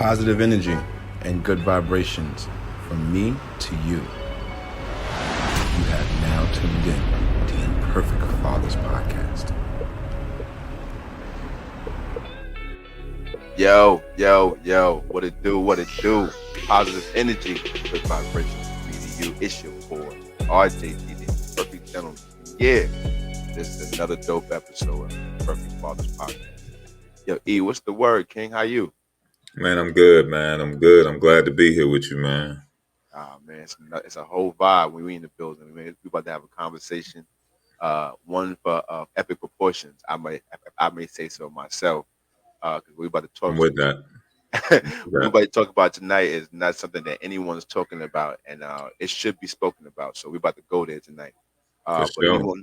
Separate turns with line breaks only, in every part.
positive energy and good vibrations from me to you. You have now tuned in to the Imperfect Fathers Podcast.
Yo, what it do? Positive energy, good vibrations from me to you. It's your boy, RJD, the Perfect Gentleman. Yeah, this is another dope episode of the Perfect Fathers Podcast. Yo, E, what's the word, King? How you?
Man, I'm good, man. I'm good. I'm glad to be here with you, man.
Man, it's a whole vibe when we in the building. We about to have a conversation. One for epic proportions. I may say so myself. Because we about to
I'm
talk.
with that.
What we're about to talk about tonight is not something that anyone's talking about, and it should be spoken about. So we're about to go there tonight.
For
But
sure.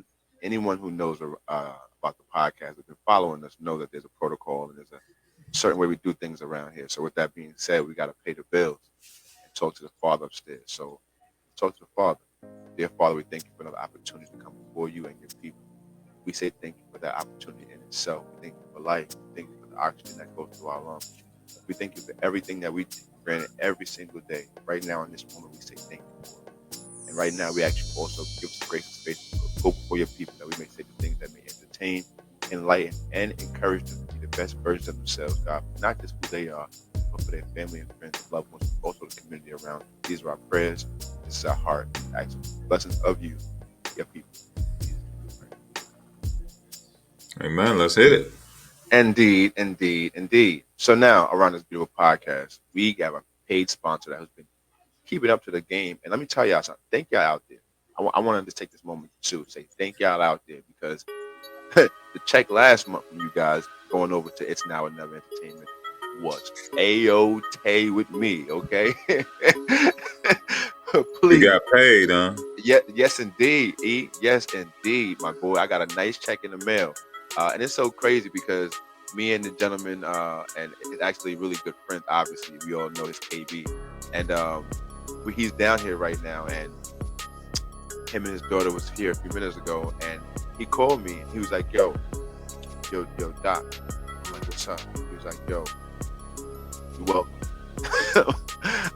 anyone who knows about the podcast, has been following us, know that there's a protocol and there's a certain way we do things around here. So with that being said, we got to pay the bills and talk to the Father upstairs. So talk to the Father. Dear Father, we thank you for another opportunity to come before you and your people. We say thank you for that opportunity in itself. We thank you for life. We thank you for the oxygen that goes through our lungs. We thank you for everything that we take for granted every single day. Right now, in this moment, we say thank you for it. And right now, we actually also give us grace and space to go before your people, that we may say the things that may entertain, enlighten, and encourage them to be the best versions of themselves, God. Not just who they are, but for their family and friends and loved ones, also the community around them. These are our prayers. This is our heart. Actually, blessings of you, your people.
Amen. Let's hit it.
Indeed. So now, around this beautiful podcast, we have a paid sponsor that has been keeping up to the game. And let me tell y'all something. Thank y'all out there. I wanted to take this moment to say thank y'all out there, because the check last month from you guys going over to It's Now or Never Entertainment was A-OK with me, okay? Please.
You got paid, huh?
Yes, indeed, E. Yes, indeed, my boy. I got a nice check in the mail. And it's so crazy because me and the gentleman, and it's actually really good friends, obviously. We all know his KB. And he's down here right now. And him and his daughter was here a few minutes ago. And he called me and he was like, yo, Doc. I'm like, what's up? He was like, yo, you welcome.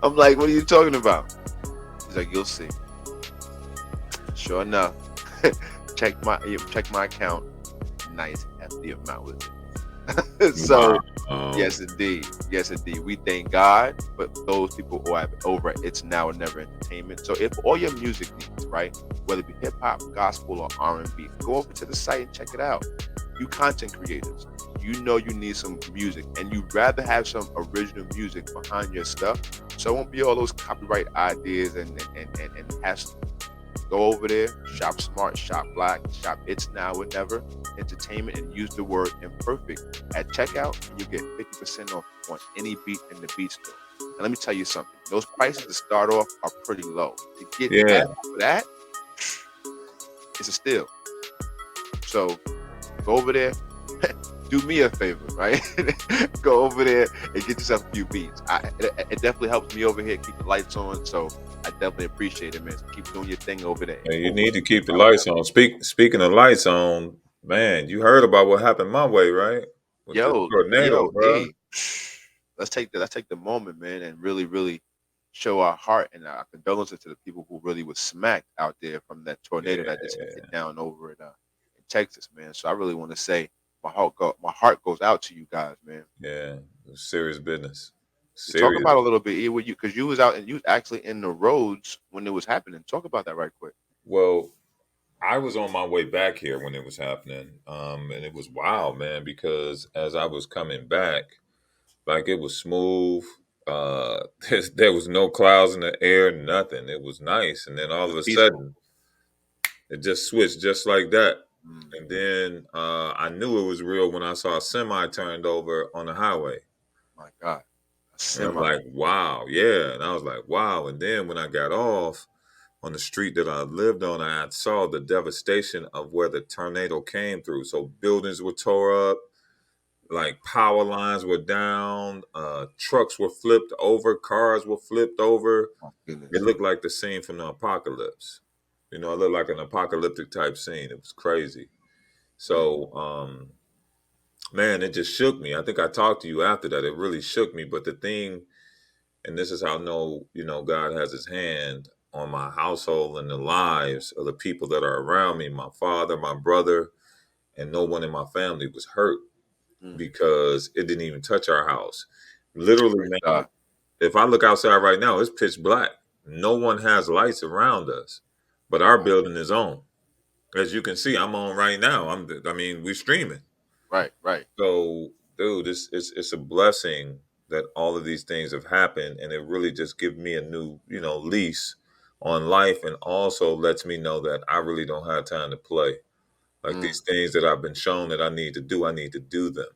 I'm like, what are you talking about? He's like, you'll see. Sure enough, check my account. Nice hefty amount with it. So
Wow.
yes indeed. We thank God for those people who have over at It's Now or Never Entertainment. So if all your music needs, right, whether it be hip hop, gospel, or R&B, go over to the site and check it out. You content creators, you know you need some music, and you'd rather have some original music behind your stuff, so it won't be all those copyright ideas and hassle. Go over there, shop smart, shop black, shop It's Now or Never Entertainment, and use the word Imperfect at checkout, and you get 50% off on any beat in the beat store. And let me tell you something, those prices to start off are pretty low. To get
Yeah.
that, it's a steal. So go over there, do me a favor, right? Go over there and get yourself a few beats. It definitely helps me over here keep the lights on, so I definitely appreciate it, man. So keep doing your thing over there.
And you need to keep the lights on. Speaking of lights on, man, you heard about what happened my way, right? With this tornado, bro.
E. Let's take the moment, man, and really show our heart and our condolences to the people who really was smacked out there from that tornado that just hit down over in Texas, man. So I really want to say my heart goes out to you guys, man.
Yeah. It was serious business.
Talk
Serious.
about a little bit, E, with you, because you was out and you was actually in the roads when it was happening. Talk about that right quick.
Well, I was on my way back here when it was happening. And it was wild, man, because as I was coming back, like it was smooth. There was no clouds in the air, nothing. It was nice, and then
It
all of
was
a
peaceful.
sudden, it just switched just like that.
Mm,
And then I knew it was real when I saw a semi turned over on the highway,
my God, a
and I'm
semi.
like, "Wow, yeah!" And I was like, "Wow!" And then when I got off on the street that I lived on, I saw the devastation of where the tornado came through. So buildings were tore up, like power lines were down, trucks were flipped over, cars were flipped over.
My
It
goodness.
looked like the scene from the apocalypse. You know, it looked like an apocalyptic type scene. It was crazy.
Mm,
So man, it just shook me. I think I talked to you after that. It really shook me. But the thing, and this is how I know, God has his hand on my household and the lives of the people that are around me, my father, my brother, and no one in my family was hurt
Mm.
because it didn't even touch our house. Literally,
Praise
man,
God.
if I look outside right now, it's pitch black. No one has lights around us, but our
Wow.
building is on. As you can see, I'm on right now. We're streaming.
Right, right.
So, dude, it's a blessing that all of these things have happened, and it really just gives me a new, lease on life, and also lets me know that I really don't have time to play. Like
Mm.
these things that I've been shown that I need to do them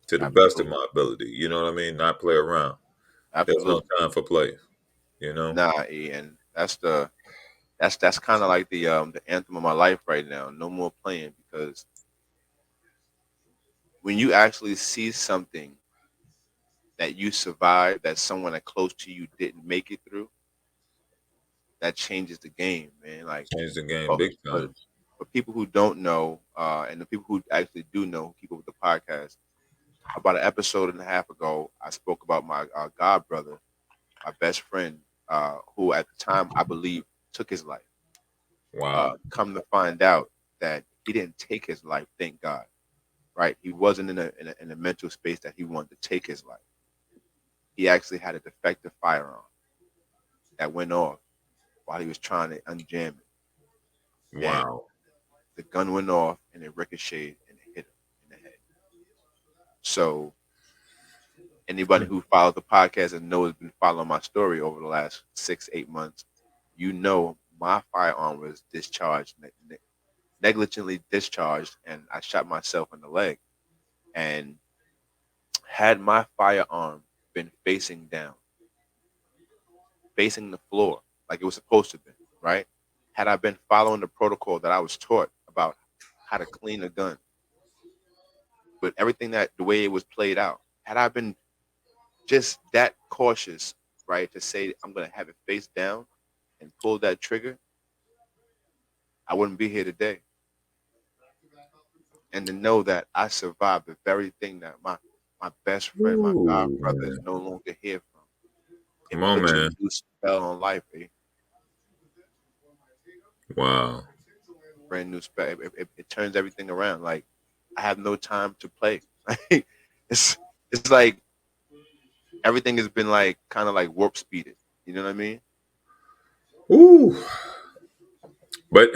to the best of
Absolutely.
my ability. You know what I mean? Not play around. There's no
Absolutely.
time for play. You know?
Nah, E, and that's kind of like the anthem of my life right now. No more playing, because when you actually see something that you survived, that someone that close to you didn't make it through, that changes the game, man. Like,
Change the game
for,
big
for,
time.
for people who don't know, and the people who actually do know, who keep up with the podcast, about an episode and a half ago, I spoke about my god brother, my best friend, who at the time I believe took his life.
Wow.
Come to find out that he didn't take his life, thank God. Right? He wasn't in a mental space that he wanted to take his life. He actually had a defective firearm that went off while he was trying to unjam it, and
Wow.
the gun went off and it ricocheted and it hit him in the head. So anybody who follows the podcast and knows been following my story over the last 6 8 months, you know my firearm was discharged, negligently discharged, and I shot myself in the leg. And had my firearm been facing down, facing the floor like it was supposed to be, right? Had I been following the protocol that I was taught about how to clean a gun, but everything that the way it was played out, had I been just that cautious, right, to say I'm gonna have it face down and pull that trigger, I wouldn't be here today. And to know that I survived the very thing that my best friend, my god
Ooh,
brother, is
man.
no longer here from, it
Come on,
puts a
man.
new spell on life,
Wow.
brand new spell. It turns everything around. Like, I have no time to play. Like, it's it's like everything has been like kind of like warp speeded. You know what I mean?
Ooh. But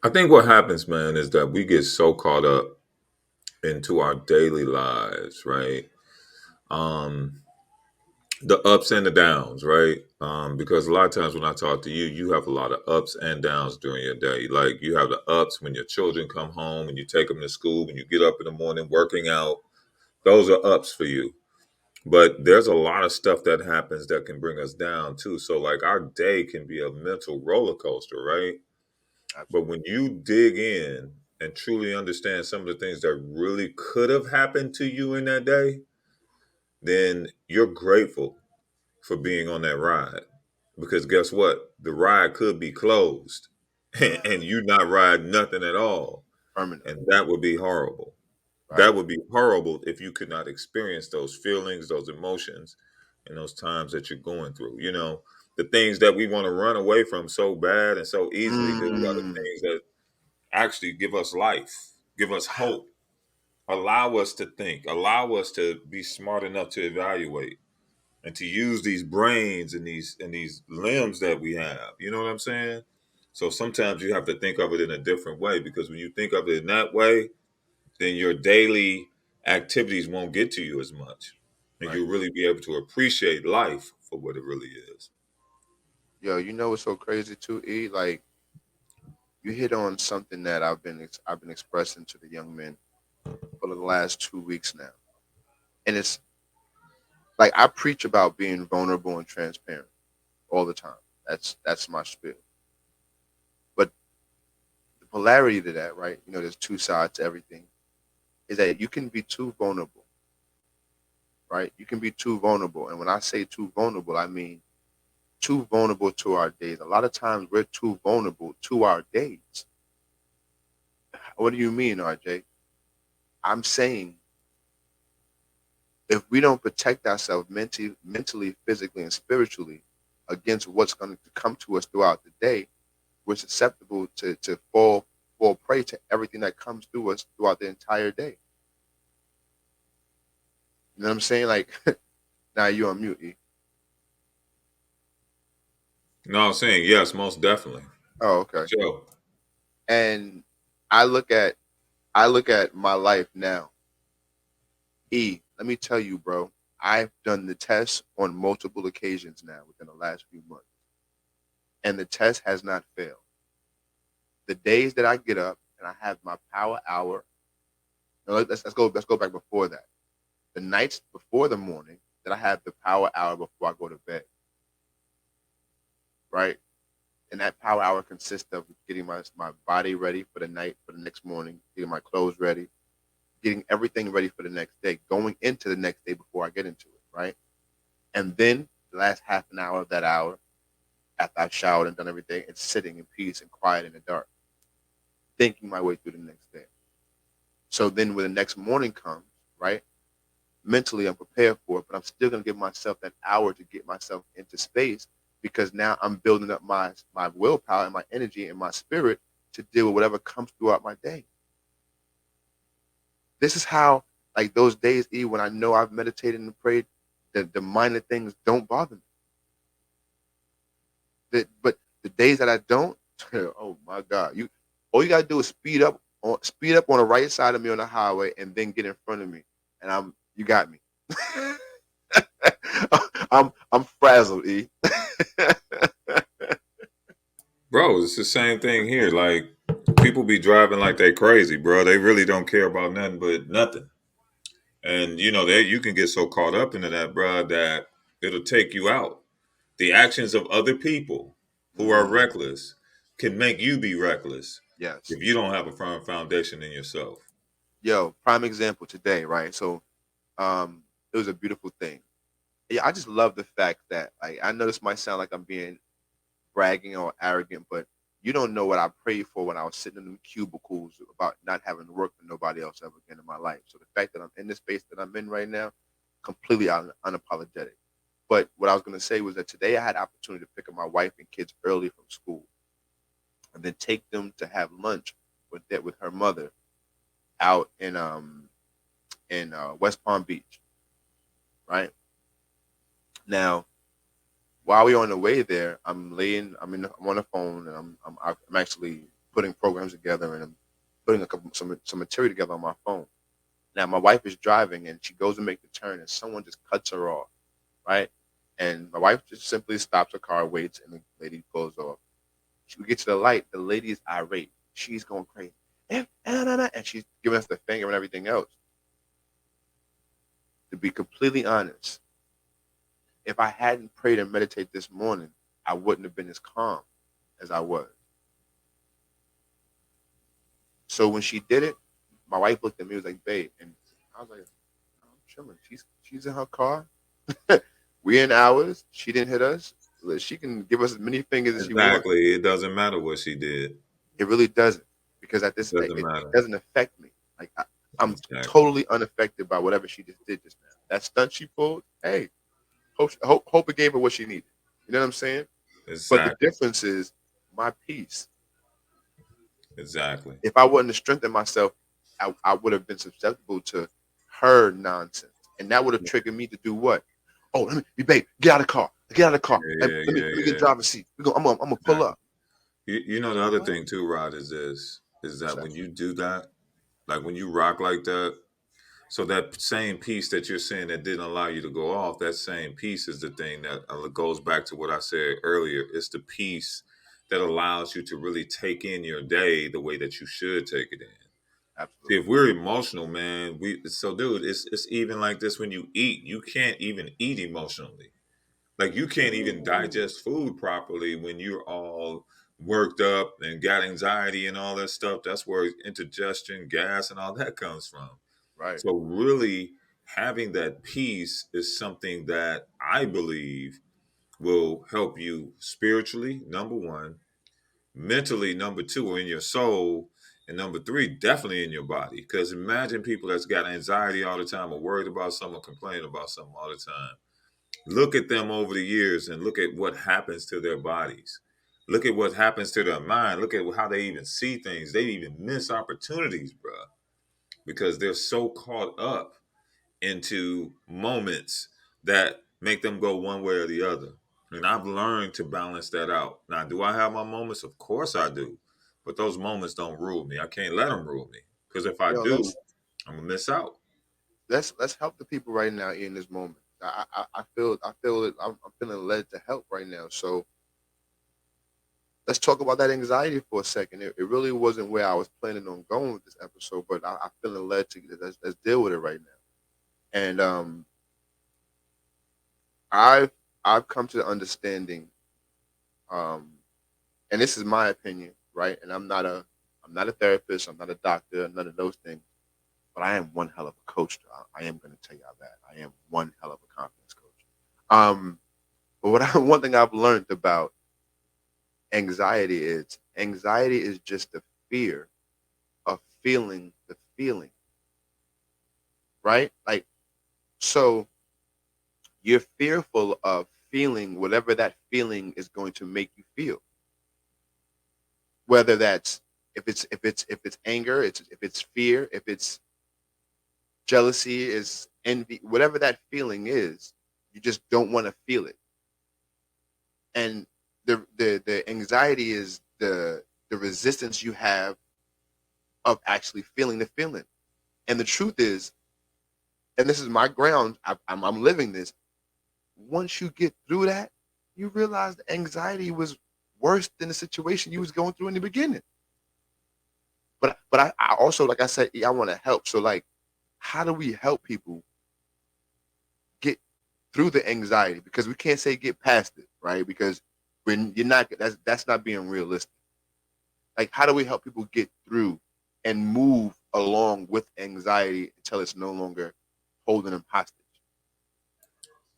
I think what happens, man, is that we get so caught up into our daily lives, right? Um, the ups and the downs, right? Because a lot of times when I talk to you, you have a lot of ups and downs during your day. Like you have the ups when your children come home and you take them to school, when you get up in the morning working out. Those are ups for you. But there's a lot of stuff that happens that can bring us down too. So like our day can be a mental roller coaster, right? But
Absolutely.
when you dig in and truly understand some of the things that really could have happened to you in that day, then you're grateful for being on that ride. Because guess what? The ride could be closed and you not ride nothing at all.
Permanently,
And that would be horrible.
right?
That would be horrible if you could not experience those feelings, those emotions, and those times that you're going through. The things that we want to run away from so bad and so easily, dude, are the
Mm.
things that actually give us life, give us hope, allow us to think, allow us to be smart enough to evaluate and to use these brains and these limbs that we have. You know what I'm saying? So sometimes you have to think of it in a different way, because when you think of it in that way, then your daily activities won't get to you as much. And
Right.
you'll really be able to appreciate life for what it really is.
Yo, you know what's so crazy too, E? Like, you hit on something that I've been expressing to the young men for the last 2 weeks now, and it's like I preach about being vulnerable and transparent all the time. That's my spiel. But the polarity to that, right? You know, there's two sides to everything. Is that you can be too vulnerable, right? You can be too vulnerable, and when I say too vulnerable, I mean too vulnerable to our days. A lot of times we're too vulnerable to our days. What do you mean, RJ? I'm saying if we don't protect ourselves mentally, physically, and spiritually against what's going to come to us throughout the day, we're susceptible to fall prey to everything that comes through us throughout the entire day. You know what I'm saying? Like now you on mute. E.
No, I'm saying yes, most definitely.
Oh, okay.
Sure.
And I look at I look at my life now. E, let me tell you, bro. I've done the test on multiple occasions now within the last few months, and the test has not failed. The days that I get up and I have my power hour. No, let's go back before that. The nights before the morning that I have the power hour before I go to bed, right? And that power hour consists of getting my body ready for the night, for the next morning, getting my clothes ready, getting everything ready for the next day, going into the next day before I get into it, right? And then the last half an hour of that hour, after I've showered and done everything, it's sitting in peace and quiet in the dark, thinking my way through the next day. So then when the next morning comes, right? Mentally I'm prepared for it, but I'm still gonna give myself that hour to get myself into space because now I'm building up my willpower and my energy and my spirit to deal with whatever comes throughout my day. This is how, like those days, E, when I know I've meditated and prayed, the minor things don't bother me. But the days that I don't, oh my God, you all you gotta do is speed up on the right side of me on the highway and then get in front of me, and you got me. I'm frazzled, E.
Bro, it's the same thing here. Like people be driving like they crazy, bro. They really don't care about nothing but nothing. And you can get so caught up into that, bro, that it'll take you out. The actions of other people who are
Mm,
reckless can make you be reckless
yes.
if you don't have a firm foundation in yourself.
Yo, prime example today, right? So, it was a beautiful thing. Yeah, I just love the fact that, like, I know this might sound like I'm being bragging or arrogant, but you don't know what I prayed for when I was sitting in the cubicles about not having to work for nobody else ever again in my life. So the fact that I'm in the space that I'm in right now, completely unapologetic. But what I was going to say was that today I had the opportunity to pick up my wife and kids early from school, and then take them to have lunch with her mother out in West Palm Beach. Right now, while we're on the way there, I'm on the phone, and I'm actually putting programs together, and I'm putting some material together on my phone. Now my wife is driving, and she goes to make the turn, and someone just cuts her off, right? And my wife just simply stops her car, waits, and the lady pulls off. We get to the light, the lady is irate. She's going crazy. And she's giving us the finger and everything else. To be completely honest, if I hadn't prayed and meditated this morning, I wouldn't have been as calm as I was. So when she did it, my wife looked at me and was like, babe. And I was like, "Oh, I'm chilling. She's in her car. We're in ours. She didn't hit us. She can give us as many fingers as she wants.
Exactly. It doesn't matter what she did.
It really doesn't, because at
It
this
doesn't
it
matter.
doesn't affect me. Like I'm
Exactly.
totally unaffected by whatever she just did just now. That stunt she pulled, hey, hope it gave her what she needed. You know what I'm saying? But the
Exactly.
difference is my peace.
Exactly.
If I wouldn't have strengthened myself, I would have been susceptible to her nonsense, and that would have triggered me to do what? Oh, let me, babe, get out of the car, get out of the car. Let,
Yeah,
let me
yeah,
let me get the
yeah.
driver's seat. I'm gonna pull
Exactly.
up.
The other
What?
thing too, Rod, is this is
What's
that
that?
when you do that, like when you rock like that, so that same piece that you're saying that didn't allow you to go off, that same piece is the thing that goes back to what I said earlier. It's the piece that allows you to really take in your day the way that you should take it in. See,
Absolutely
if we're emotional, man, dude, it's even like this when you eat. You can't even eat emotionally. Like you can't even digest food properly when you're all worked up and got anxiety and all that stuff. That's where indigestion, gas, and all that comes from.
right.
So really having that peace is something that I believe will help you spiritually, number one, mentally, number two, or in your soul, And number three, definitely in your body. Because imagine people that's got anxiety all the time or worried about something, complaining about something all the time. Look at them over the years and look at what happens to their bodies. Look at what happens to their mind. Look at how they even see things. They even miss opportunities, bro, because they're so caught up into moments that make them go one way or the other. And I've learned to balance that out. Now, do I have my moments? Of course I do. But those moments don't rule me. I can't let them rule me. Because if I
Yo,
do, I'm going to miss out.
let's help the people right now in this moment. I feel it. I'm feeling led to help right now. So let's talk about that anxiety for a second. It really wasn't where I was planning on going with this episode, but I'm feeling led to let's deal with it right now. And I've I've come to the understanding, um, and this is my opinion, right? And I'm not a therapist. I'm not a doctor. None of those things. But I am one hell of a coach. I am going to tell y'all that I am one hell of a confidence coach. But one thing I've learned about anxiety is just the fear of feeling the feeling, right? Like, so you're fearful of feeling whatever that feeling is going to make you feel, whether that's if it's anger, if it's fear, if it's jealousy, is envy, whatever that feeling is, you just don't want to feel it. And the anxiety is the resistance you have of actually feeling the feeling. And the truth is, and this is my ground, I'm living this. Once you get through that, you realize the anxiety was worse than the situation you was going through in the beginning. But I also, like I said, I want to help. So like, how do we help people get through the anxiety? Because we can't say get past it, right? Because when you're not, that's not being realistic. Like, how do we help people get through and move along with anxiety until it's no longer holding them hostage?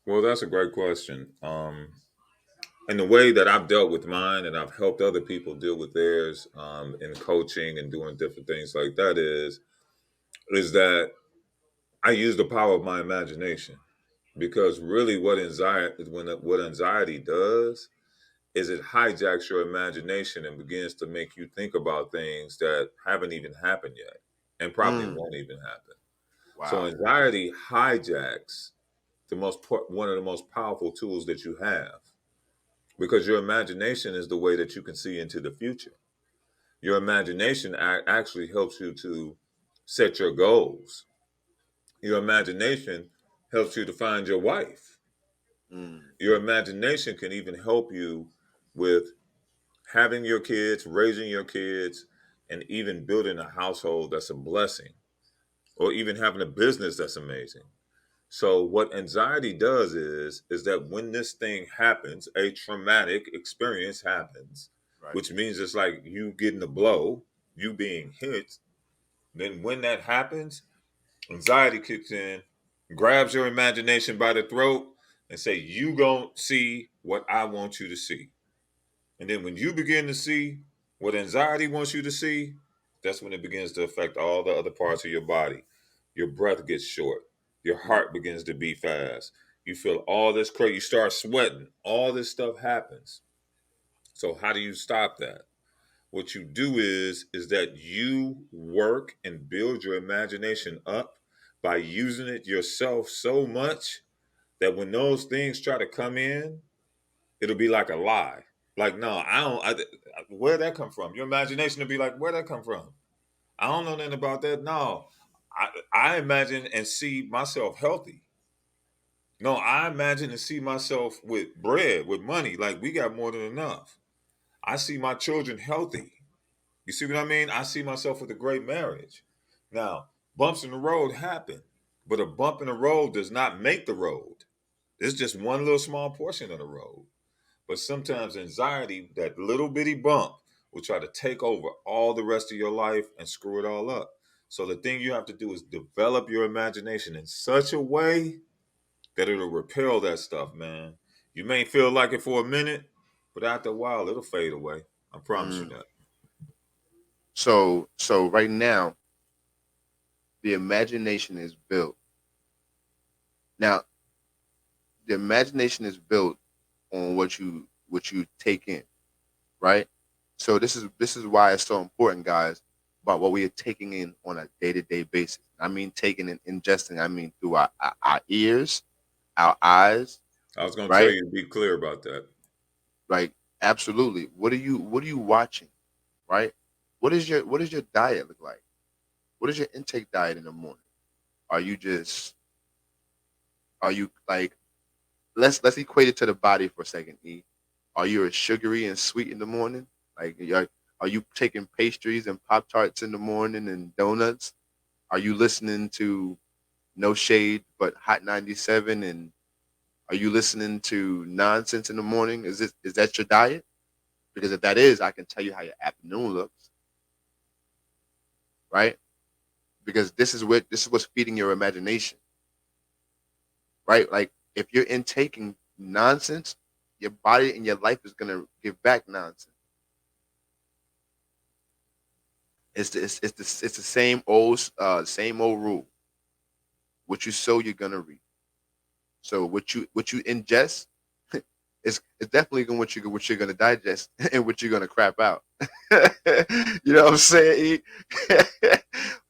Well, that's a great question. And the way that I've dealt with mine and I've helped other people deal with theirs in coaching and doing different things like that is that I use the power of my imagination. Because really, what anxiety does is it hijacks your imagination and begins to make you think about things that haven't even happened yet and probably
Mm,
won't even happen. So
wow.
anxiety hijacks one of the most powerful tools that you have, because your imagination is the way that you can see into the future. Your imagination actually helps you to set your goals. Your imagination helps you to find your wife.
Mm,
Your imagination can even help you with having your kids, raising your kids, and even building a household that's a blessing, or even having a business that's amazing. So what anxiety does is that when this thing happens, a traumatic experience happens,
right.
which means it's like you getting a blow, you being hit. Then when that happens, anxiety kicks in, grabs your imagination by the throat, and say, "You gon' see what I want you to see." And then when you begin to see what anxiety wants you to see, that's when it begins to affect all the other parts of your body. Your breath gets short. Your
Mm,
heart begins to beat fast. You feel all this crazy. You start sweating. All this stuff happens. So how do you stop that? What you do is that you work and build your imagination up by using it yourself so much that when those things try to come in, it'll be like a lie. Like, no, I don't. Where'd that come from? Your imagination will be like, where'd that come from? I don't know nothing about that. No, I imagine and see myself healthy. No, I imagine and see myself with bread, with money. Like, we got more than enough. I see my children healthy. You see what I mean? I see myself with a great marriage. Now, bumps in the road happen, but a bump in the road does not make the road. It's just one little small portion of the road. But sometimes anxiety, that little bitty bump, will try to take over all the rest of your life and screw it all up. So the thing you have to do is develop your imagination in such a way that it'll repel that stuff, man. You may feel like it for a minute, but after a while, it'll fade away. I promise you
mm.
that.
So right now, the imagination is built. Now, the imagination is built on what you take in, right? So this is why it's so important, guys, about what we are taking in on a day-to-day basis. I mean taking and ingesting, I mean through our ears, our eyes,
I was going to tell
right?
you to be clear about that.
Like absolutely. What are you watching, right? What does your diet look like? What is your intake diet in the morning? Are you just are you like let's equate it to the body for a second, E. Are you a sugary and sweet in the morning? Like are you taking pastries and Pop Tarts in the morning and donuts? Are you listening to No Shade but Hot 97, and are you listening to nonsense in the morning? Is that your diet? Because if that is, I can tell you how your afternoon looks, right? Because this is what's feeding your imagination, right? Like if you're intaking nonsense, your body and your life is gonna give back nonsense. It's the same old rule. What you sow, you're gonna reap. So what you ingest, it's definitely going what you're gonna digest and what you're gonna crap out. You know what I'm saying?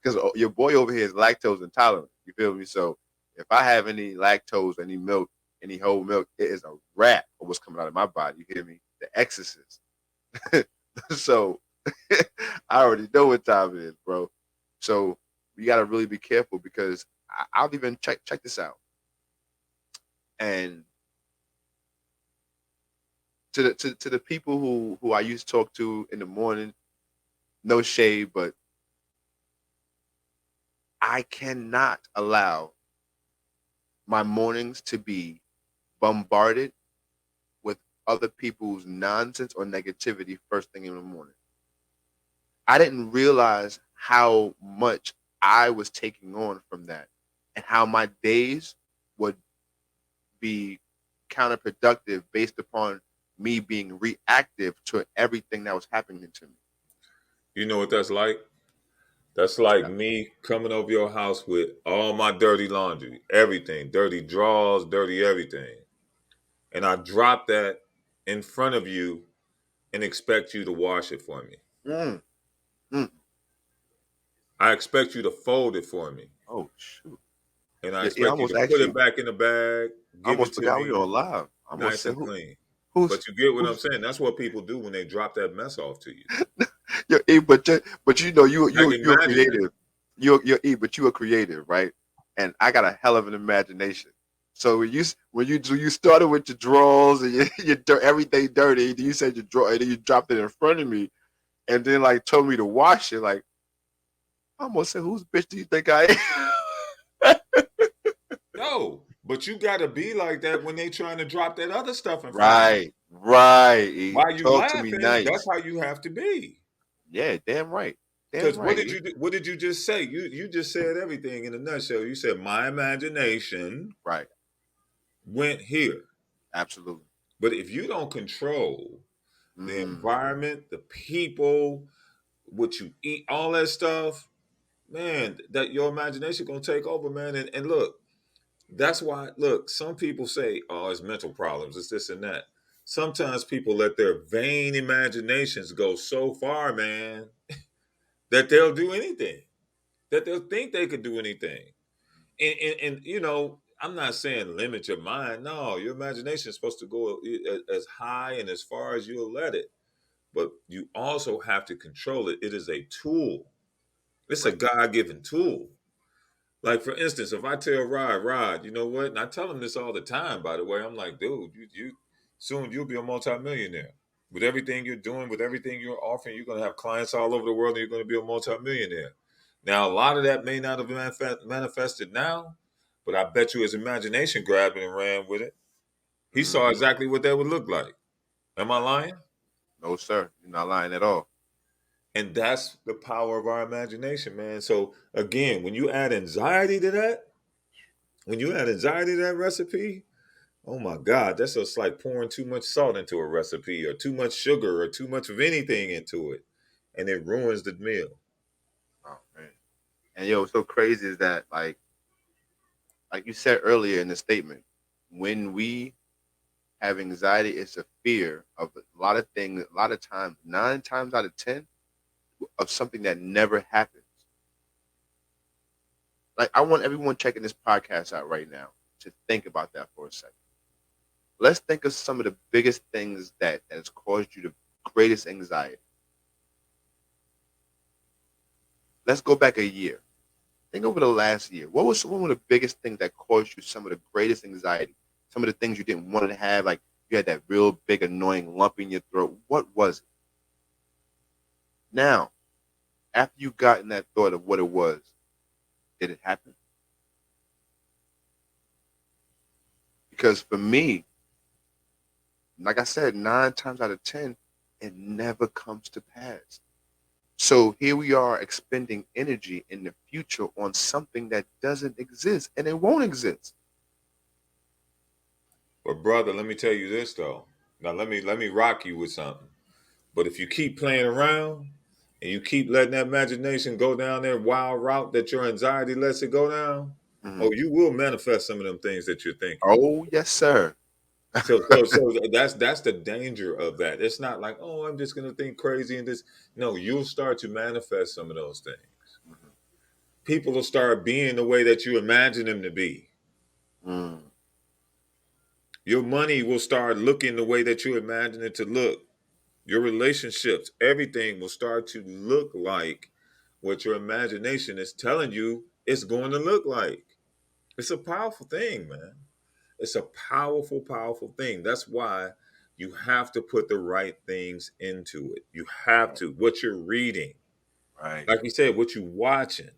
Because your boy over here is lactose intolerant. You feel me? So if I have any lactose, any milk, any whole milk, it is a wrap of what's coming out of my body. You hear me? The exorcist. So I already know what time it is, bro. So we gotta really be careful because I'll even check this out. And to the people who I used to talk to in the morning, no shade, but I cannot allow my mornings to be bombarded with other people's nonsense or negativity first thing in the morning. I didn't realize how much I was taking on from that and how my days would be counterproductive based upon me being reactive to everything that was happening to me.
You know what that's like? That's
What's
like
that?
me coming over your house with all my dirty laundry, everything, dirty drawers, dirty everything. And I drop that in front of you and expect you to wash it for me.
Mm, mm.
I expect you to fold it for me.
Oh shoot!
And I
Yeah, yeah, I
expect you
almost
to
asked
put it
you.
back in the bag,
I
give it
almost
to
forgot we were
me
on live. I almost
nice
said
and clean.
who's
But you get what I'm
who's
saying? That's what people do when they drop that mess off to you.
Yo, E, but you know you
Like
you you're
imagine that.
creative. You're E, but you are creative, right? And I got a hell of an imagination. So when you started with your drawers and everything dirty, then you said you draw and then you dropped it in front of me, and then like told me to wash it. Like I almost said, whose bitch do you think I am?
No, but you gotta be like that when they trying to drop that other stuff in front of you.
Right, right. E.
Why you
Talk to me
laughing? That's
nice.
how you have to be.
Yeah, damn right, damn
Because
right. E.
what did you just say? You just said everything in a nutshell. You said my imagination
Right,
went here.
absolutely.
But if you don't control the
Mm,
environment, the people, what you eat, all that stuff, man, that your imagination gonna take over, man. And look, that's why look, some people say, oh, it's mental problems, it's this and that. Sometimes people let their vain imaginations go so far, man, that they'll do anything, that they'll think they could do anything. And you know, I'm not saying limit your mind. No, your imagination is supposed to go as high and as far as you'll let it. But you also have to control it. It is a tool. It's a
right.
God-given tool. Like for instance, if I tell Rod, you know what? And I tell him this all the time, by the way. I'm like, dude, you soon you'll be a multimillionaire. With everything you're doing, with everything you're offering, you're gonna have clients all over the world and you're gonna be a multimillionaire. Now, a lot of that may not have manifested now, but I bet you his imagination grabbed it and ran with it. He saw
Hmm.
exactly what that would look like. Am I lying?
No, sir. You're not lying at all.
And that's the power of our imagination, man. So again, when you add anxiety to that, when you add anxiety to that recipe, oh my God, that's just like pouring too much salt into a recipe or too much sugar or too much of anything into it. and it ruins the meal.
Oh man. And yo, what's so crazy is that like you said earlier in the statement, when we have anxiety, it's a fear of a lot of things, a lot of times, 9 times out of 10, of something that never happens. Like I want everyone checking this podcast out right now to think about that for a second. Let's think of some of the biggest things that has caused you the greatest anxiety. Let's go back a year. Think over the last year. What was one of the biggest things that caused you some of the greatest anxiety? Some of the things you didn't want to have, like you had that real big annoying lump in your throat. What was it? Now, after you got in that thought of what it was, did it happen? Because for me, like I said, 9 times out of 10, it never comes to pass. So here we are expending energy in the future on something that doesn't exist and it won't exist.
But brother, let me tell you this though. Now let me rock you with something. But if you keep playing around and you keep letting that imagination go down that wild route that your anxiety lets it go down,
Mhm.
oh, you will manifest some of them things that you're thinking.
Oh, yes, sir.
So that's the danger of that. It's not like, oh, I'm just gonna think crazy and this. No, you'll start to manifest some of those things.
Mhm.
People will start being the way that you imagine them to be.
Mm.
Your money will start looking the way that you imagine it to look. Your relationships, everything will start to look like what your imagination is telling you it's going to look like. It's a powerful thing, man. It's a powerful, powerful thing. That's why you have to put the right things into it. You have
Right,
to. What you're reading,
right,
like you said, what you're watching.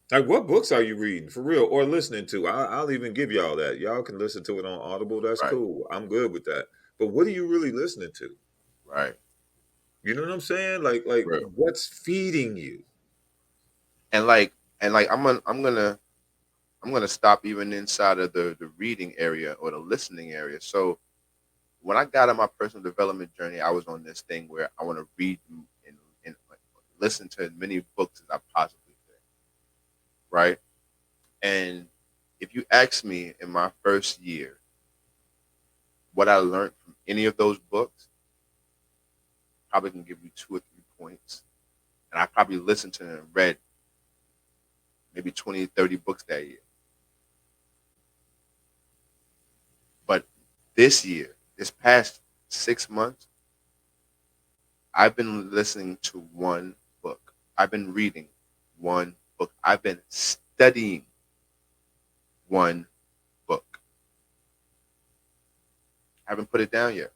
Like, what books are you reading for real or listening to? I'll even give y'all that. Y'all can listen to it on Audible. That's
right,
cool. I'm good with that. But what are you really listening to?
right.
You know what I'm saying? Like
Real.
what's feeding you?
And like I'm gonna stop even inside of the reading area or the listening area. So when I got on my personal development journey, I was on this thing where I want to read and listen to as many books as I possibly could. Right. And if you ask me in my first year what I learned from any of those books, probably can give you 2 or 3 points. And I probably listened to and read maybe 20, 30 books that year. But this year, this past 6 months, I've been listening to one book. I've been reading one book. I've been studying one book. I haven't put it down yet.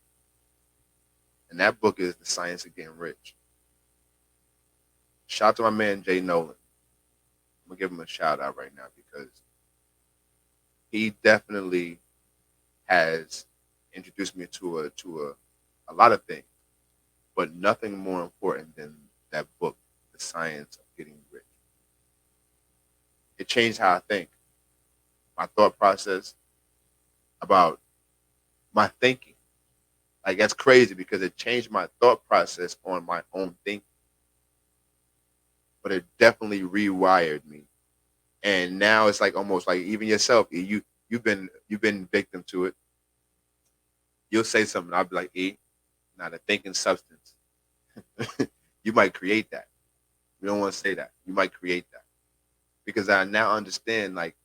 And that book is The Science of Getting Rich. Shout out to my man Jay Nolan. I'm gonna give him a shout out right now because he definitely has introduced me to a lot of things, but nothing more important than that book, The Science of Getting Rich. It changed how I think, my thought process about my thinking. Like that's crazy because it changed my thought process on my own thinking, but it definitely rewired me. And now it's like almost like even yourself, you've been victim to it. You'll say something, I'll be like, not a thinking substance. You might create that. You don't want to say that. You might create that because I now understand like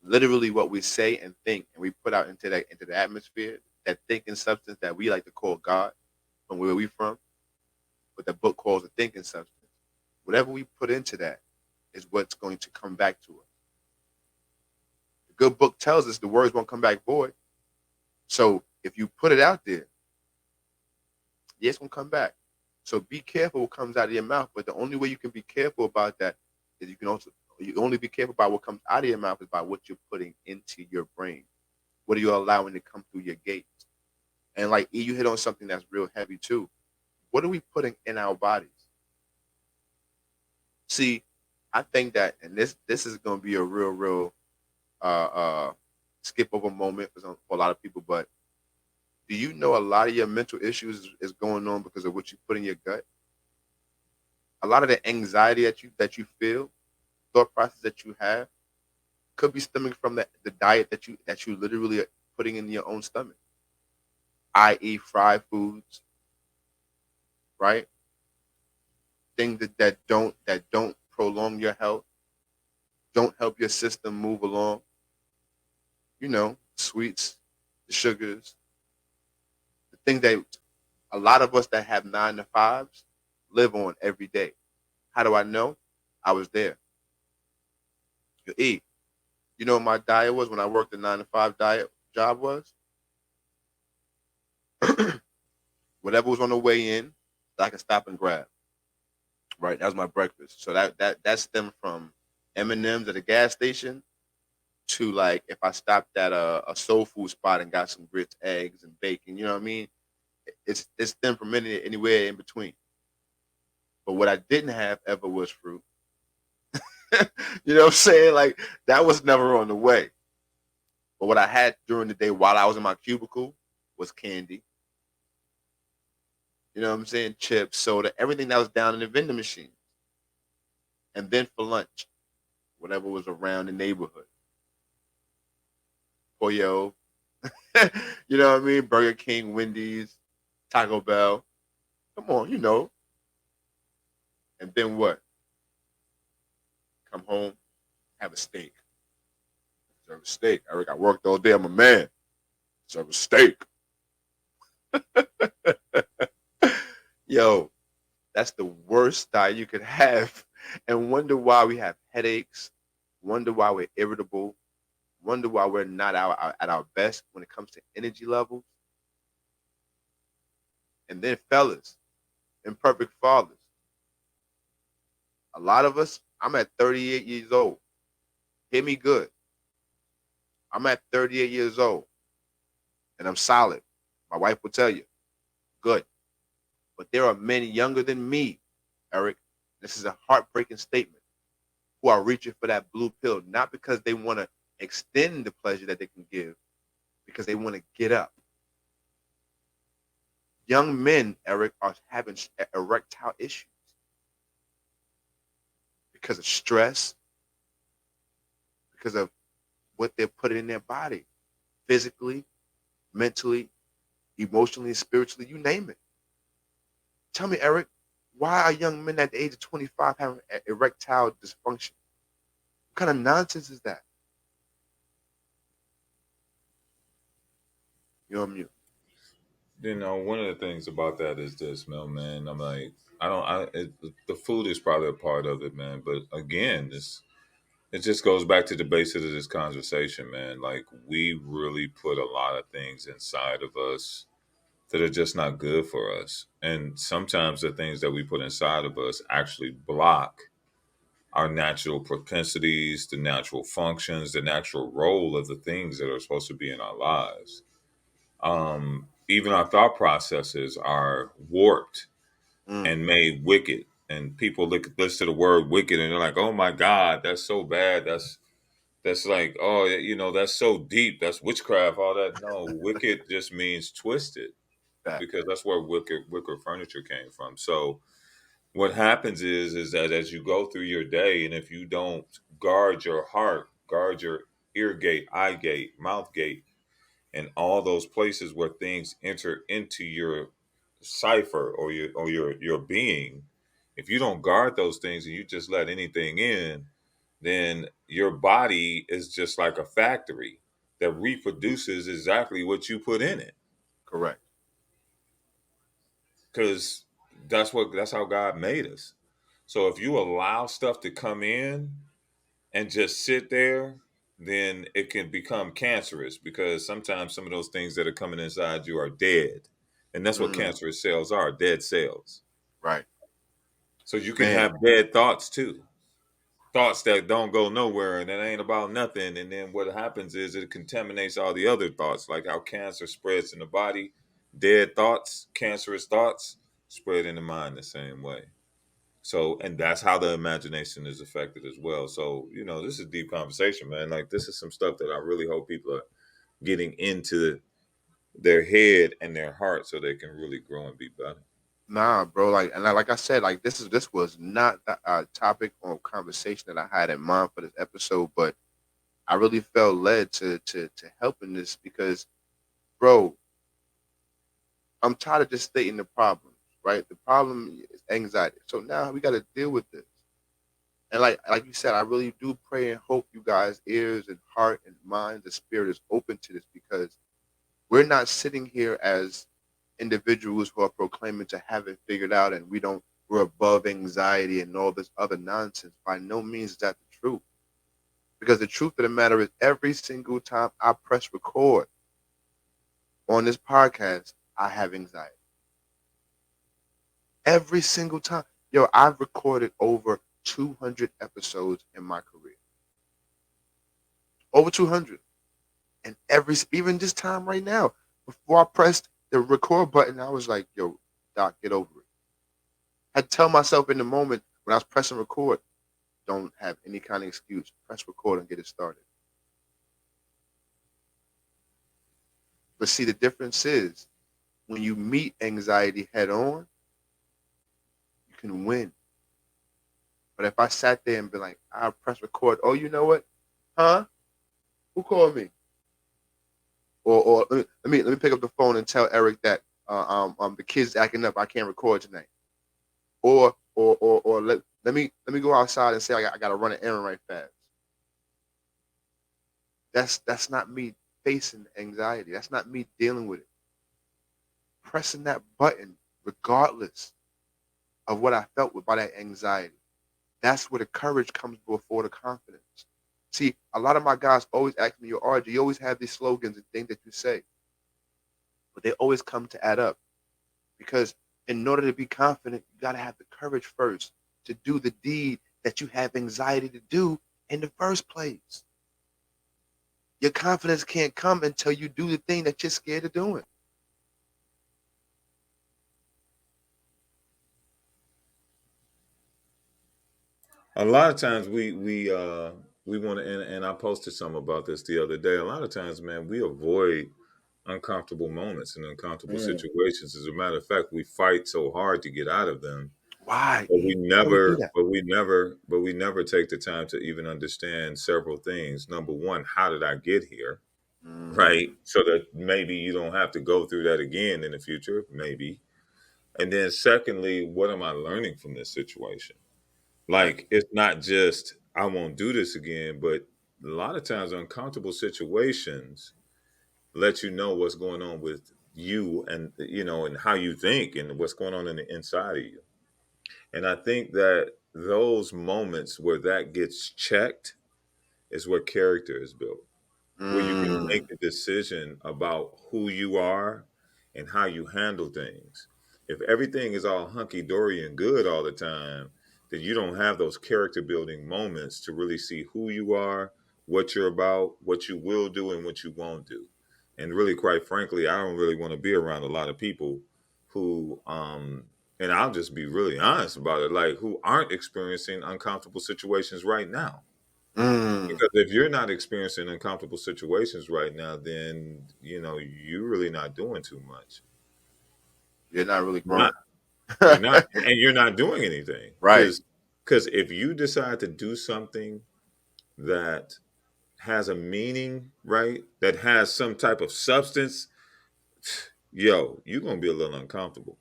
literally what we say and think and we put out into the atmosphere, that thinking substance that we like to call God from where we from, what the book calls a thinking substance. Whatever we put into that is what's going to come back to us. The good book tells us the words won't come back void. So if you put it out there, yeah, it's gonna come back. So be careful what comes out of your mouth. But the only way you can be careful about that is you only be careful about what comes out of your mouth is by what you're putting into your brain. What are you allowing to come through your gates? And like you hit on something that's real heavy too. What are we putting in our bodies? See, I think that, and this is going to be a real uh, skip over moment for a lot of people. But do you know a lot of your mental issues is going on because of what you put in your gut? A lot of the anxiety that you feel, thought process that you have, could be stemming from the diet that you literally are putting in your own stomach, i.e., fried foods, right? Things that don't prolong your health, don't help your system move along. Sweets, the sugars, the things that a lot of us that have 9 to 5s live on every day. How do I know? I was there. You eat. You know what my diet was when I worked a 9 to 5 diet job was? Whatever was on the way in that I could stop and grab. Right, that was my breakfast. So that stemmed from M&Ms at a gas station to, like, if I stopped at a soul food spot and got some grits, eggs, and bacon. You know what I mean? It's stemmed from anywhere in between. But what I didn't have ever was fruit. You know what I'm saying? Like, that was never on the way. But what I had during the day while I was in my cubicle was candy. You know what I'm saying? Chips, soda, everything that was down in the vending machine. And then for lunch, whatever was around the neighborhood. Pollo, you know what I mean? Burger King, Wendy's, Taco Bell. Come on, you know. And then what? Come home, have a steak. Serve a steak. Eric, I worked all day. I'm a man. Serve a steak. Yo, that's the worst diet you could have. And wonder why we have headaches. Wonder why we're irritable. Wonder why we're not at our best when it comes to energy levels. And then, fellas, imperfect fathers. A lot of us, I'm at 38 years old. Hear me good. I'm at 38 years old and I'm solid. My wife will tell you, good. But there are men younger than me, Eric. This is a heartbreaking statement. Who are reaching for that blue pill, not because they want to extend the pleasure that they can give, because they want to get up. Young men, Eric, are having erectile issues because of stress, because of what they're putting in their body, physically, mentally, emotionally, spiritually, you name it. Tell me, Eric, why are young men at the age of 25 having erectile dysfunction? What kind of nonsense is that? You're on mute.
One of the things about that is this, man. I'm like, I don't, I, it, the food is probably a part of it, man. But again, it just goes back to the basis of this conversation, man. Like, we really put a lot of things inside of us that are just not good for us. And sometimes the things that we put inside of us actually block our natural propensities, the natural functions, the natural role of the things that are supposed to be in our lives. Even our thought processes are warped
Mm,
and made wicked. And people listen to the word wicked and they're like, "Oh my God, that's so bad. That's like, oh, that's so deep. That's witchcraft. All that." No, wicked just means twisted
fact.
because that's where wicker furniture came from. So what happens is that as you go through your day, and if you don't guard your heart, guard your ear gate, eye gate, mouth gate, and all those places where things enter into your cipher or your being, if you don't guard those things and you just let anything in, then your body is just like a factory that reproduces exactly what you put in it,
Correct.
because that's how God made us. So if you allow stuff to come in and just sit there, then it can become cancerous, because sometimes some of those things that are coming inside you are dead. And that's what
Mm,
cancerous cells are, dead cells.
right.
So you can
Man,
have dead thoughts too. Thoughts that don't go nowhere and that ain't about nothing. And then what happens is it contaminates all the other thoughts, like how cancer spreads in the body. Dead thoughts, cancerous thoughts spread in the mind the same way. So, and that's how the imagination is affected as well. So, this is a deep conversation, man. Like, this is some stuff that I really hope people are getting into their head and their heart so they can really grow and be better.
Nah, bro. Like, and like I said, like this was not the topic or conversation that I had in mind for this episode, but I really felt led to help in this because, bro, I'm tired of just stating the problems. Right, the problem is anxiety. So now we got to deal with this. And like you said, I really do pray and hope you guys' ears and heart and mind, the spirit is open to this because we're not sitting here as individuals who are proclaiming to have it figured out and we're above anxiety and all this other nonsense. By no means is that the truth. Because the truth of the matter is every single time I press record on this podcast, I have anxiety. Every single time. Yo, I've recorded over 200 episodes in my career. Over 200. And even this time right now, before I pressed the record button, I was like, yo, Doc, get over it. I had to tell myself in the moment when I was pressing record, don't have any kind of excuse. Press record and get it started. But see, the difference is when you meet anxiety head on, you can win. But if I sat there and be like, I'll press record, oh, you know what? Huh? Who called me? Or let me pick up the phone and tell Eric that the kid's acting up. I can't record tonight. Or let me go outside and say I got to run an errand right fast. That's not me facing anxiety. That's not me dealing with it. Pressing that button, regardless of what I felt with by that anxiety. That's where the courage comes before the confidence. See, a lot of my guys always ask me, "Yo, RJ, you always have these slogans and things that you say, but they always come to add up because in order to be confident, you got to have the courage first to do the deed that you have anxiety to do in the first place. Your confidence can't come until you do the thing that you're scared of doing.
A lot of times we want to, and I posted some about this the other day. A lot of times, man, we avoid uncomfortable moments and uncomfortable
Mm.
situations. As a matter of fact, we fight so hard to get out of them,
Why,
but
E? Why do we do that?
we never take the time to even understand several things. Number one, how did I get here?
Mm,
Right, so that maybe you don't have to go through that again in the future, maybe. And then secondly, what am I learning from this situation?
right.
Like, it's not just I won't do this again, but a lot of times uncomfortable situations let you know what's going on with you and and how you think and what's going on in the inside of you. And I think that those moments where that gets checked is where character is built, where you can make
Mm,
a decision about who you are and how you handle things. If everything is all hunky dory and good all the time, then you don't have those character building moments to really see who you are, what you're about, what you will do, and what you won't do. And really, quite frankly, I don't really want to be around a lot of people who, and I'll just be really honest about it, like who aren't experiencing uncomfortable situations right now,
mm.
because if you're not experiencing uncomfortable situations right now, then you're really not doing too much.
You're not really
Not
growing.
you're not, and you're not doing anything
Right.
because if you decide to do something that has a meaning, right? That has some type of substance, yo, you're gonna be a little uncomfortable,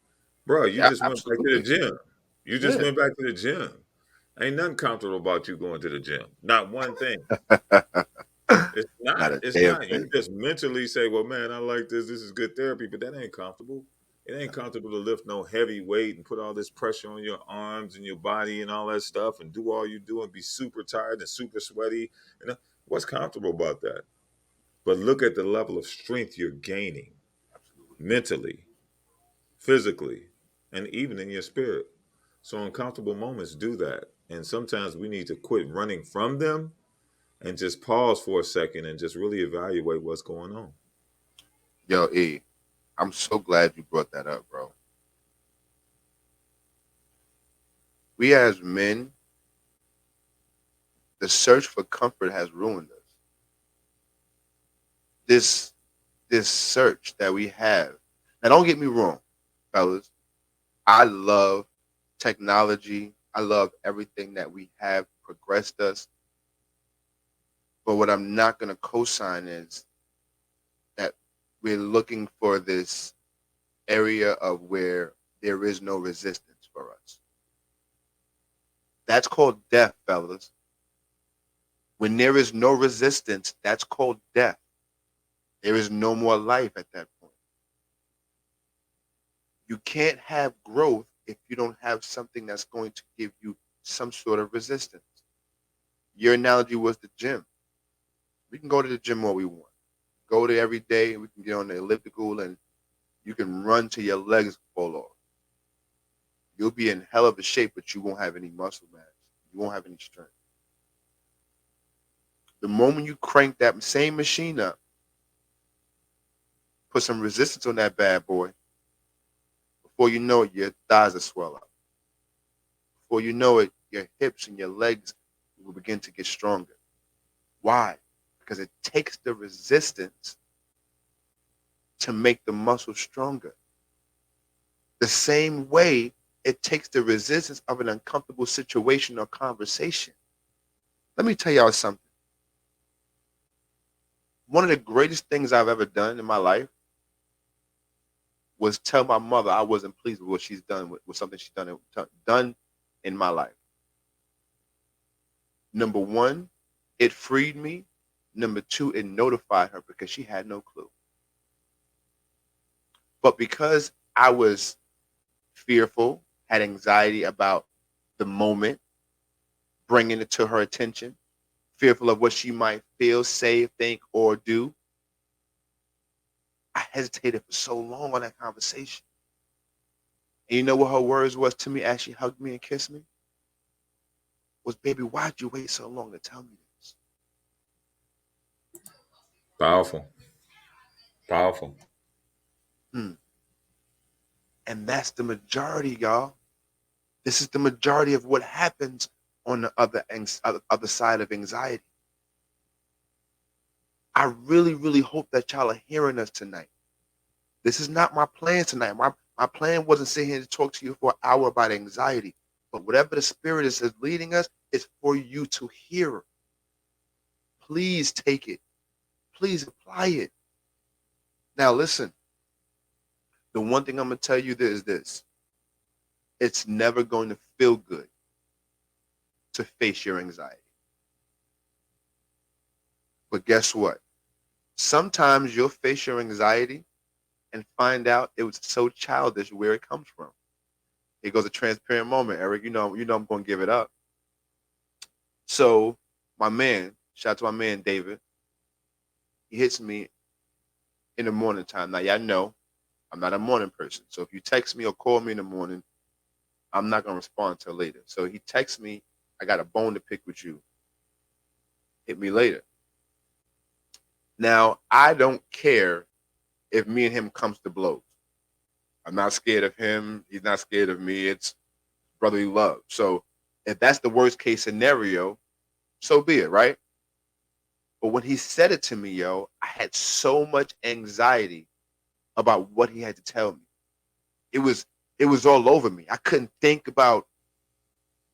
bro. You
Yeah,
just went back to the
absolutely.
gym. You just
Yeah.
went back to the gym. Ain't nothing comfortable about you going to the gym. Not one thing. It's
Not
not.
a
It's
damn
not. You
thing.
just mentally say, "Well, man, I like this. This is good therapy," but that ain't comfortable. It ain't comfortable to lift no heavy weight and put all this pressure on your arms and your body and all that stuff and do all you do and be super tired and super sweaty. What's comfortable about that? But look at the level of strength you're gaining
Absolutely.
mentally, physically, and even in your spirit. So uncomfortable moments do that, and sometimes we need to quit running from them and just pause for a second and just really evaluate what's going on.
Yo, E, I'm so glad you brought that up, bro. We as men, the search for comfort has ruined us. This search that we have. Now don't get me wrong, fellas. I love technology. I love everything that we have progressed us. But what I'm not going to co-sign is that we're looking for this area of where there is no resistance for us. That's called death, fellas. When there is no resistance, that's called death. There is no more life at that point. You can't have growth if you don't have something that's going to give you some sort of resistance. Your analogy was the gym. We can go to the gym all we want. Go there every day. We can get on the elliptical and you can run till your legs fall off. You'll be in hell of a shape, but you won't have any muscle mass. You won't have any strength. The moment you crank that same machine up, put some resistance on that bad boy, before you know it, your thighs will swell up. Before you know it, your hips and your legs will begin to get stronger. Why? Because it takes the resistance to make the muscle stronger. The same way it takes the resistance of an uncomfortable situation or conversation. Let me tell y'all something. One of the greatest things I've ever done in my life was tell my mother I wasn't pleased with what she's done with something she's done in my life. Number one, it freed me. Number two, it notified her because she had no clue. But because I was fearful, had anxiety about the moment, bringing it to her attention, fearful of what she might feel, say, think, or do, I hesitated for so long on that conversation. And you know what her words was to me as she hugged me and kissed me? Was, baby, why'd you wait so long to tell me this?
Powerful. Powerful.
And that's the majority, y'all. This is the majority of what happens on the other side of anxiety. I really, really hope that y'all are hearing us tonight. This is not my plan tonight. My plan wasn't sitting here to talk to you for an hour about anxiety. But whatever the spirit is leading us, it's for you to hear. Please take it. Please apply it. Now listen. The one thing I'm going to tell you is this. It's never going to feel good to face your anxiety. But guess what? Sometimes you'll face your anxiety and find out it was so childish where it comes from. Here goes a transparent moment, Eric. You know I'm going to give it up. So my man, shout out to my man David, he hits me in the morning time. Now y'all know I'm not a morning person. So if you text me or call me in the morning, I'm not going to respond until later. So he texts me, I got a bone to pick with you. Hit me later. Now, I don't care if me and him comes to blows. I'm not scared of him. He's not scared of me. It's brotherly love. So if that's the worst case scenario, so be it, right? But when he said it to me, yo, I had so much anxiety about what he had to tell me. It was all over me. I couldn't think about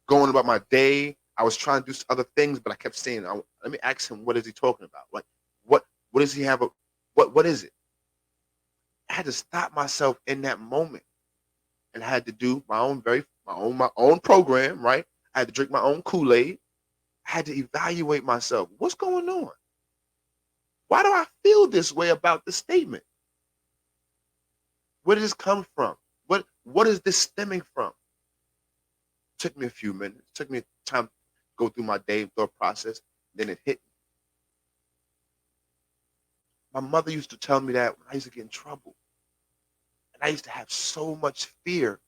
going about my day. I was trying to do other things, but I kept saying, let me ask him, what is he talking about? Like, what does he have? What is it? I had to stop myself in that moment, and I had to do my own program, right? I had to drink my own Kool-Aid. I had to evaluate myself. What's going on? Why do I feel this way about this statement? Where did this come from? What is this stemming from? It took me a few minutes. It took me time to go through my day thought process. Then it hit me. My mother used to tell me that when I used to get in trouble. And I used to have so much fear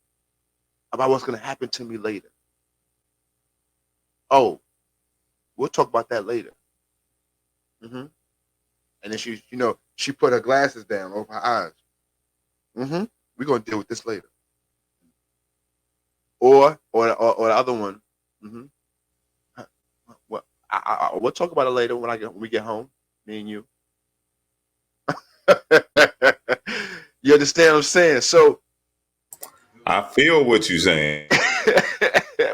about what's going to happen to me later. Oh, we'll talk about that later. And then she put her glasses down over her eyes. We're going to deal with this later. Or the other one. Well, we'll talk about it later when we get home, me and you. You understand what I'm saying? So
I feel what you're saying.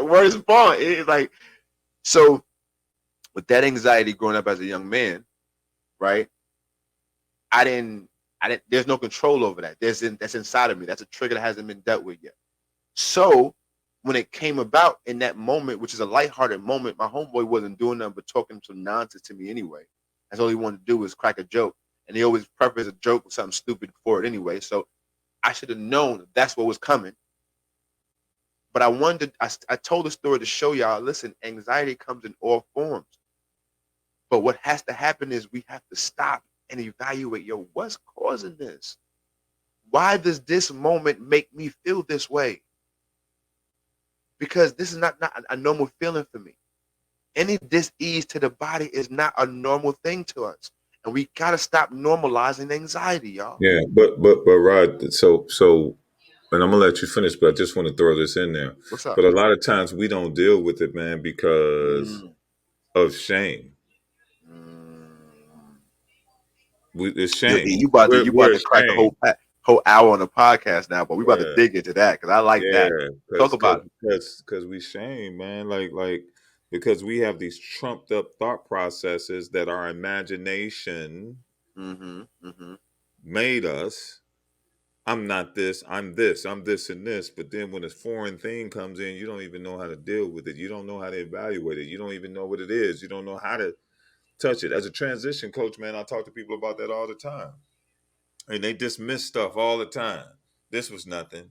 Words born. It's like, so with that anxiety growing up as a young man, right? I didn't, there's no control over that. That's inside of me. That's a trigger that hasn't been dealt with yet. So when it came about in that moment, which is a lighthearted moment, my homeboy wasn't doing nothing but talking some nonsense to me anyway. That's all he wanted to do was crack a joke. And he always preface a joke with something stupid for it anyway. So I should have known that's what was coming. But I told the story to show y'all, listen, anxiety comes in all forms. But what has to happen is we have to stop and evaluate, yo, what's causing this? Why does this moment make me feel this way? Because this is not a normal feeling for me. Any dis-ease to the body is not a normal thing to us. And we got to stop normalizing anxiety, y'all.
Yeah, but Rod, so and I'm gonna let you finish, but I just want to throw this in there.
What's up?
But a lot of times we don't deal with it, man, because
Mm,
of shame.
mm.
It's
You,
shame.
you about to
We're,
you about
we're
to crack a
ashamed.
whole hour on the podcast now, but we about to
Yeah,
dig into that because I like that.
yeah,
Talk about it.
because we shame, man. Like because we have these trumped up thought processes that our imagination
Mm-hmm. Mm-hmm.
made us. I'm not this, I'm this, I'm this and this. But then when a foreign thing comes in, you don't even know how to deal with it. You don't know how to evaluate it. You don't even know what it is. You don't know how to touch it. As a transition coach, man, I talk to people about that all the time. And they dismiss stuff all the time. This was nothing.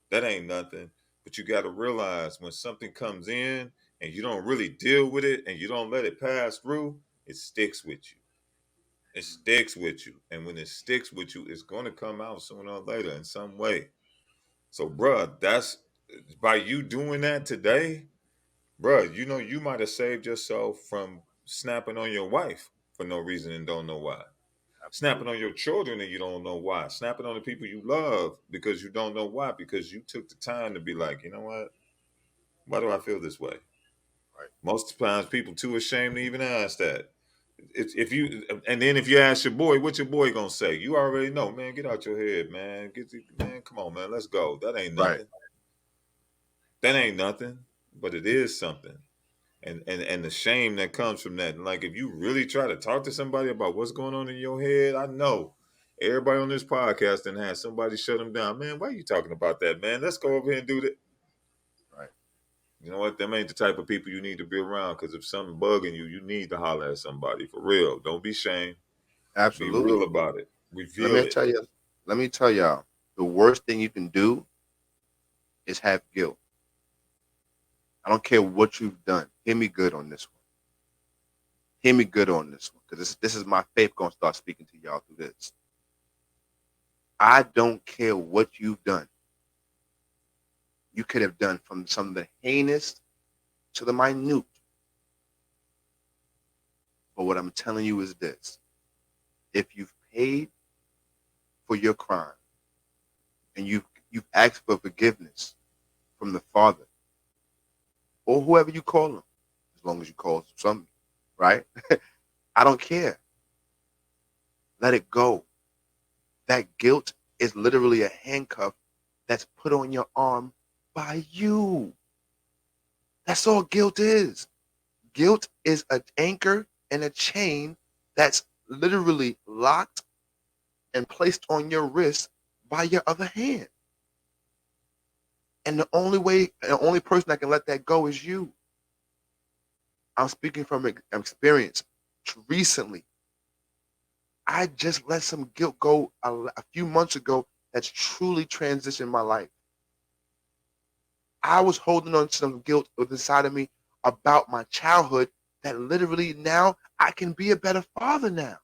That ain't nothing. But you got to realize when something comes in and you don't really deal with it and you don't let it pass through, it sticks with you. It sticks with you. And when it sticks with you, it's going to come out sooner or later in some way. So, bruh, that's by you doing that today, bruh, you know, you might have saved yourself from snapping on your wife for no reason and don't know why. Snapping
Absolutely.
on your children and you don't know why. Snapping on the people you love because you don't know why. Because you took the time to be like, you know what? Why do I feel this way?
Right.
Most times people too ashamed to even ask that. If you and then if you ask your boy, what your boy gonna say? You already know, man. Get out your head, man. Man, come on, man. Let's go. That ain't
Right.
nothing. That ain't nothing, but it is something. And the shame that comes from that. And like if you really try to talk to somebody about what's going on in your head, I know everybody on this podcast and has somebody shut them down. Man, why are you talking about that, man? Let's go over here and do that.
Right.
You know what? Them ain't the type of people you need to be around. Because if something bugging you, you need to holler at somebody for real. Don't be shamed. Be
Absolutely.
real about it.
Let
Reveal
me
it.
tell you. Let me tell y'all. The worst thing you can do is have guilt. I don't care what you've done. Hear me good on this one. Hear me good on this one, because this is my faith gonna start speaking to y'all through this. I don't care what you've done. You could have done from some of the heinous to the minute. But what I'm telling you is this: if you've paid for your crime and you've asked for forgiveness from the Father or whoever you call him, as long as you call some, right? I don't care. Let it go. That guilt is literally a handcuff that's put on your arm by you. That's all guilt is. Guilt is an anchor and a chain that's literally locked and placed on your wrist by your other hand. And the only person that can let that go is you. I'm speaking from experience. Recently, I just let some guilt go a few months ago that's truly transitioned my life. I was holding on to some guilt inside of me about my childhood that literally now I can be a better father now.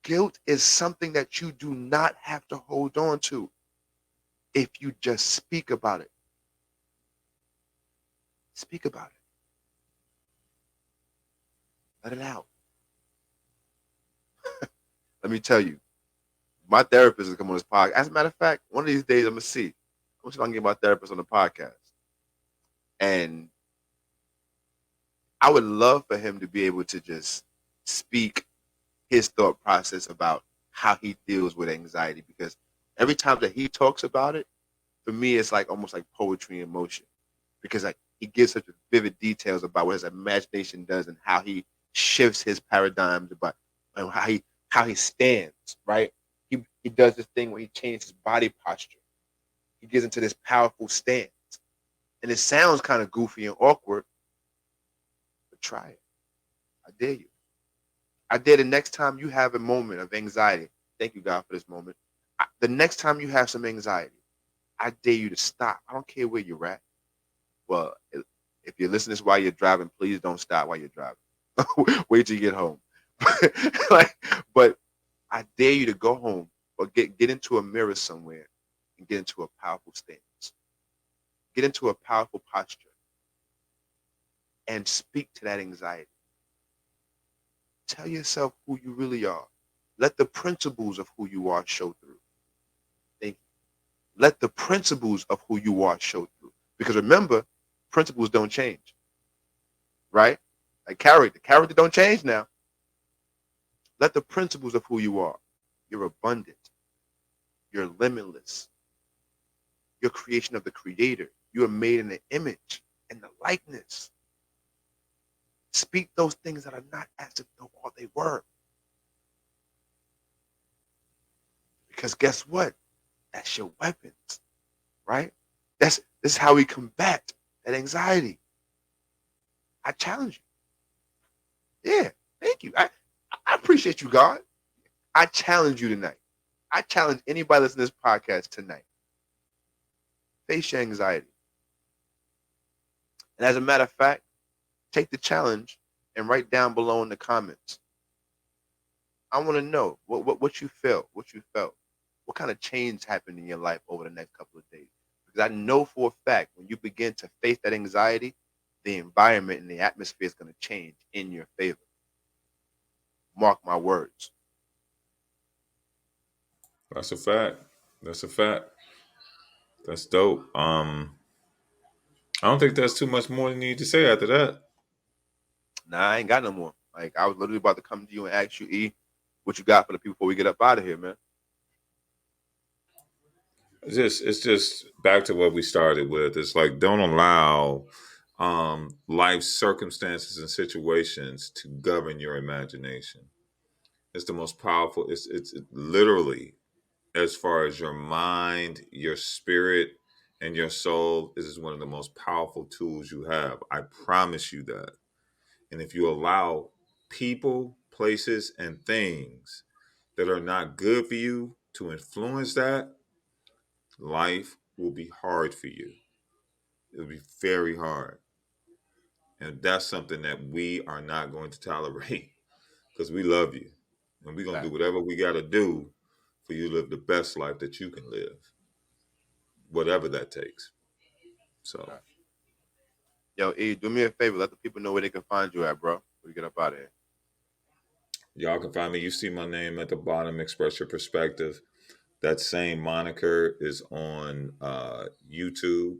Guilt is something that you do not have to hold on to if you just speak about it. Speak about it. Let it out. Let me tell you, my therapist is coming on this podcast. As a matter of fact, one of these days I'm gonna see. I'm gonna see if I can get my therapist on the podcast. And I would love for him to be able to just speak his thought process about how he deals with anxiety, because Every time that he talks about it, for me, it's like almost like poetry in motion, because like he gives such vivid details about what his imagination does and how he shifts his paradigms about how he stands. Right? He does this thing where he changes his body posture. He gets into this powerful stance, and it sounds kind of goofy and awkward, but try it. I dare you. I dare the next time you have a moment of anxiety. Thank you, God, for this moment. The next time you have some anxiety, I dare you to stop. I don't care where you're at. Well, if you're listening to this while you're driving, please don't stop while you're driving. Wait till you get home. like, but I dare you to go home or get into a mirror somewhere and get into a powerful stance. Get into a powerful posture and speak to that anxiety. Tell yourself who you really are. Let the principles of who you are show through. Thank you. Let the principles of who you are show through. Because remember, principles don't change. Right? Like character. Character don't change now. Let the principles of who you are. You're abundant. You're limitless. You're creation of the creator. You are made in the image and the likeness. Speak those things that are not as if though all they were. Because guess what? That's your weapons, right? This is how we combat that anxiety. I challenge you. Yeah, thank you. I appreciate you, God. I challenge you tonight. I challenge anybody listening to this podcast tonight. Face your anxiety. And as a matter of fact, take the challenge and write down below in the comments. I want to know what you felt, what kind of change happened in your life over the next couple of days. Because I know for a fact when you begin to face that anxiety, the environment and the atmosphere is going to change in your favor. Mark my words.
That's a fact. That's a fact. That's dope. I don't think that's too much more than you need to say after that.
Nah, I ain't got no more. Like I was literally about to come to you and ask you, E, what you got for the people before we get up out of here, man.
It's just back to what we started with. It's like don't allow life's circumstances and situations to govern your imagination. It's the most powerful. It's literally as far as your mind, your spirit, and your soul. This is one of the most powerful tools you have. I promise you that. And if you allow people, places, and things that are not good for you to influence that, life will be hard for you. It'll be very hard. And that's something that we are not going to tolerate because we love you. And we're going to do
Fact.
whatever we got to do for you to live the best life that you can live, whatever that takes. So,
Fact. Yo, E, do me a favor. Let the people know where they can find you at, bro. Before we get up out of here.
y'all can find me. You see my name at the bottom, Express Your Perspective. That same moniker is on YouTube.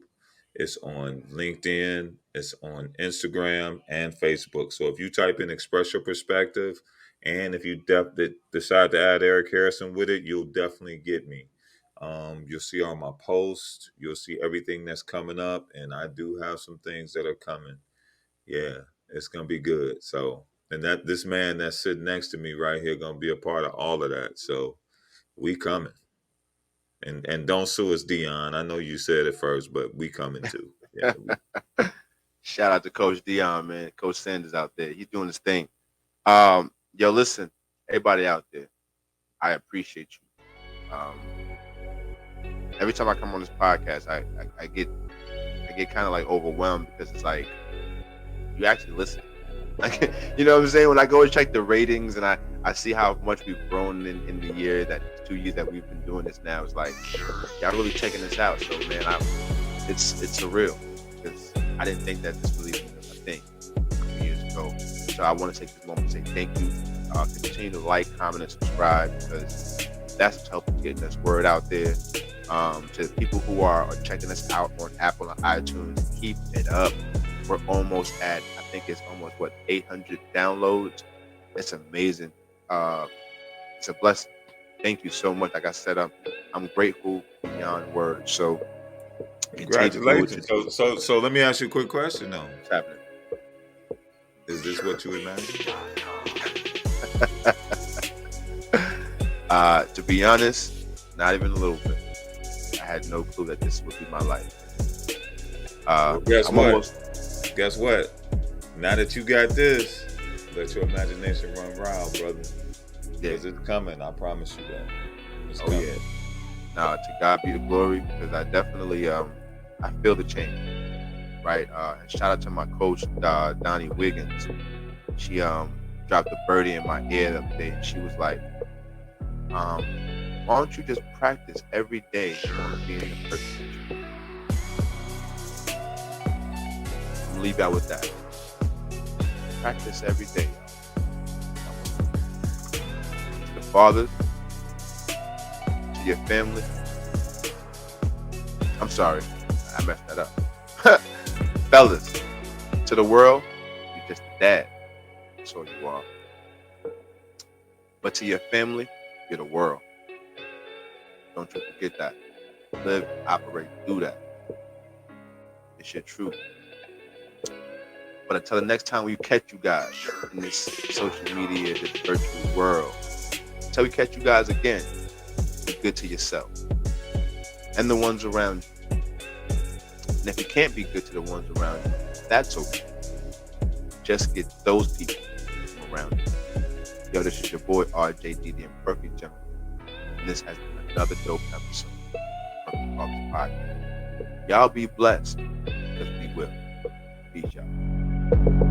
It's on LinkedIn. It's on Instagram and Facebook. So if you type in Express Your Perspective, and if you decide to add Eric Harrison with it, you'll definitely get me. You'll see all my posts. You'll see everything that's coming up. And I do have some things that are coming. Yeah, it's going to be good. So, and that this man that's sitting next to me right here going to be a part of all of that. So we coming. And don't sue us, Dion. I know you said it first, but we coming too. Yeah.
Shout out to Coach Dion, man. Coach Sanders out there. He's doing his thing. Yo, listen, everybody out there, I appreciate you. Every time I come on this podcast, I get kind of like overwhelmed because it's like you actually listen. Like you know what I'm saying? When I go and check the ratings and I see how much we've grown in the year that 2 years that we've been doing this now, it's like y'all really checking this out. So man, it's surreal because I didn't think that this was even a thing a couple years ago. So I want to take this moment to say thank you. Continue to like, comment, and subscribe because that's what's helping getting this word out there. To the people who are checking us out on Apple and iTunes, keep it up. We're almost at, I think it's almost 800 downloads. It's amazing. It's a blessing. thank you so much. Like I said, I'm grateful beyond words. So continue to do what you
Congratulations.
do.
So let me ask you a quick question though.
What's happening?
Is this what you imagined?
To be honest, not even a little bit. I had no clue that this would be my life.
Well, guess
I'm
what?
almost.
Guess what? Now that you got this, let your imagination run wild, brother.
Yeah.
Because it's coming. I promise you that. It's
Oh
coming.
yeah. Now to God be the glory, because I definitely I feel the change. Right. And shout out to my coach, Donnie Wiggins. She dropped a birdie in my ear the other day, and she was like, why don't you just practice every day on being the perfect teacher? I'm gonna leave y'all with that. Practice every day. To the fathers, to your family. I'm sorry, I messed that up. Fellas, to the world, you're just a dad. That's all you are. But to your family, you're the world. Don't you forget that. Live, operate, do that. It's your truth. But until the next time we catch you guys in this social media, this virtual world, until we catch you guys again, be good to yourself and the ones around you. And if you can't be good to the ones around you, that's okay. Just get those people from around you. Yo, this is your boy RJD, the Imperfect Gentleman. And this has been another dope episode of the Father's Podcast. Y'all be blessed, because we will. Peace, y'all.